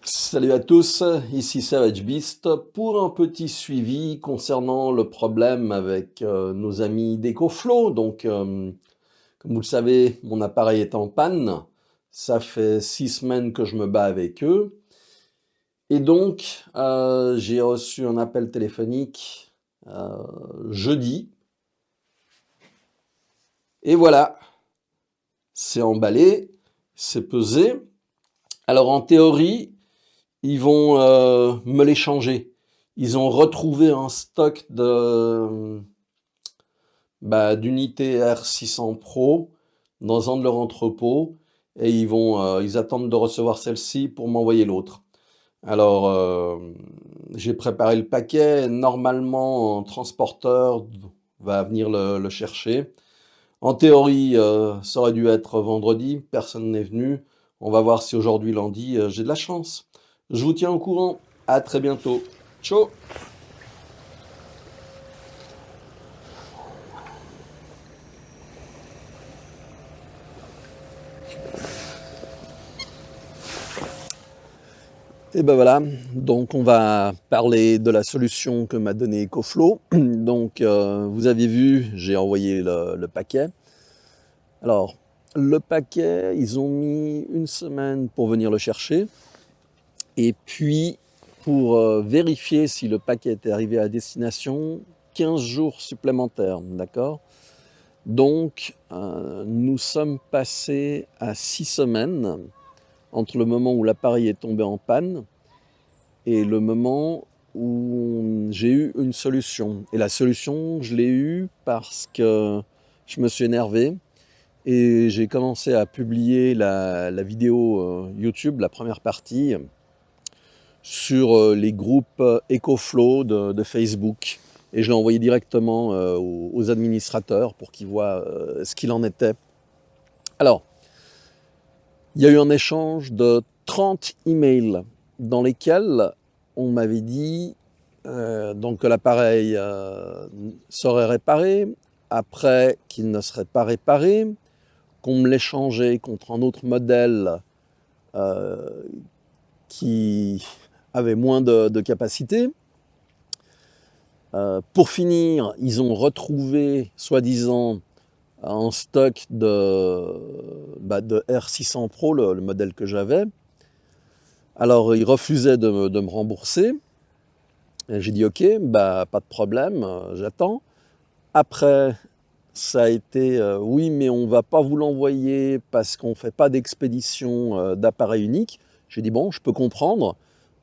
Salut à tous, ici Savage Beast pour un petit suivi concernant le problème avec nos amis d'EcoFlow. Comme vous le savez, mon appareil est en panne. Ça fait 6 semaines que je me bats avec eux. Et j'ai reçu un appel téléphonique jeudi. Et voilà, c'est emballé, c'est pesé. Alors en théorie, ils vont me les changer. Ils ont retrouvé un stock d'unités R600 Pro dans un de leurs entrepôts et ils attendent de recevoir celle-ci pour m'envoyer l'autre. Alors, j'ai préparé le paquet. Normalement, un transporteur va venir le chercher. En théorie, ça aurait dû être vendredi. Personne n'est venu. On va voir si aujourd'hui, lundi, j'ai de la chance. Je vous tiens au courant. À très bientôt. Ciao! Et ben voilà, donc on va parler de la solution que m'a donnée EcoFlow. Vous avez vu, j'ai envoyé le paquet. Alors, le paquet, ils ont mis une semaine pour venir le chercher. Et puis, pour vérifier si le paquet était arrivé à destination, 15 jours supplémentaires, d'accord? Nous sommes passés à 6 semaines entre le moment où l'appareil est tombé en panne et le moment où j'ai eu une solution. Et la solution, je l'ai eue parce que je me suis énervé et j'ai commencé à publier la vidéo YouTube, la première partie, sur les groupes EcoFlow de Facebook. Et je l'ai envoyé directement aux administrateurs pour qu'ils voient ce qu'il en était. Alors, il y a eu un échange de 30 emails dans lesquels on m'avait dit que l'appareil serait réparé, après qu'il ne serait pas réparé, qu'on me l'échangeait contre un autre modèle euh, qui avait moins de capacité. Pour finir, ils ont retrouvé, soi-disant, un stock de R600 Pro, le modèle que j'avais. Alors, ils refusaient de me rembourser. Et j'ai dit, OK, pas de problème, j'attends. Après, ça a été, oui, mais on ne va pas vous l'envoyer parce qu'on ne fait pas d'expédition d'appareil unique. J'ai dit, bon, je peux comprendre.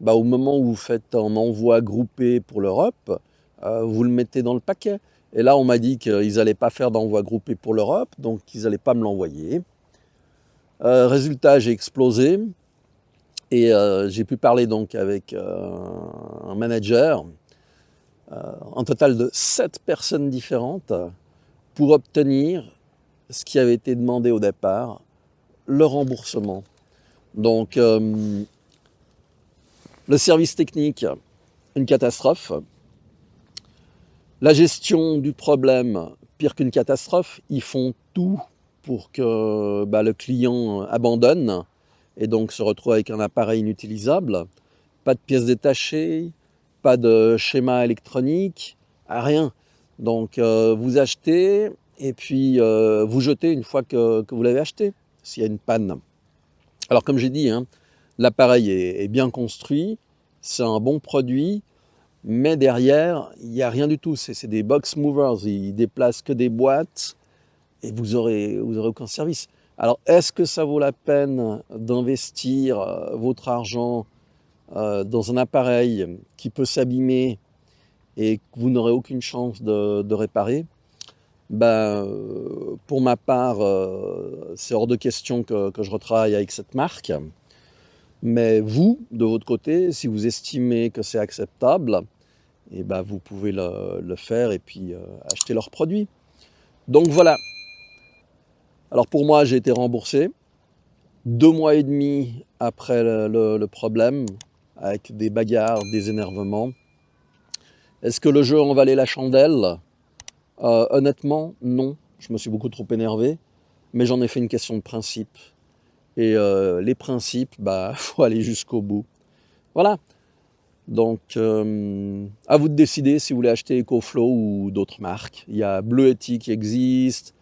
Au moment où vous faites un envoi groupé pour l'Europe, vous le mettez dans le paquet. Et là, on m'a dit qu'ils n'allaient pas faire d'envoi groupé pour l'Europe, donc ils n'allaient pas me l'envoyer. Résultat, j'ai explosé et j'ai pu parler donc avec un manager, un total de 7 personnes différentes, pour obtenir ce qui avait été demandé au départ, le remboursement. Donc, le service technique, une catastrophe. La gestion du problème, pire qu'une catastrophe. Ils font tout pour que le client abandonne et donc se retrouve avec un appareil inutilisable. Pas de pièces détachées, pas de schéma électronique, rien. Vous achetez et puis vous jetez une fois que vous l'avez acheté, s'il y a une panne. Alors comme j'ai dit, hein, l'appareil est bien construit, c'est un bon produit, mais derrière, il n'y a rien du tout. C'est des box movers, ils déplacent que des boîtes et vous aurez aucun service. Alors est-ce que ça vaut la peine d'investir votre argent dans un appareil qui peut s'abîmer et que vous n'aurez aucune chance de réparer? Pour ma part, c'est hors de question que je retravaille avec cette marque. Mais vous, de votre côté, si vous estimez que c'est acceptable, vous pouvez le faire et puis acheter leurs produits. Donc voilà. Alors pour moi, j'ai été remboursé 2 mois et demi après le problème, avec des bagarres, des énervements. Est-ce que le jeu en valait la chandelle? Honnêtement, non. Je me suis beaucoup trop énervé, mais j'en ai fait une question de principe. Et les principes, faut aller jusqu'au bout. Voilà. Donc, à vous de décider si vous voulez acheter EcoFlow ou d'autres marques. Il y a Blue Yeti qui existe,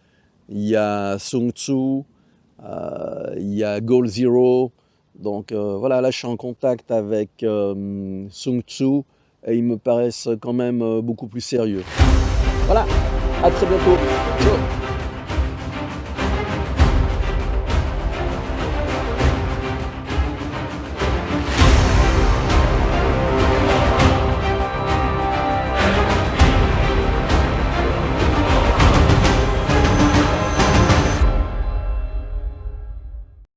il y a Sun Tzu, il y a Goal Zero. Donc voilà, là je suis en contact avec Sun Tzu et ils me paraissent quand même beaucoup plus sérieux. Voilà, à très bientôt. Ciao.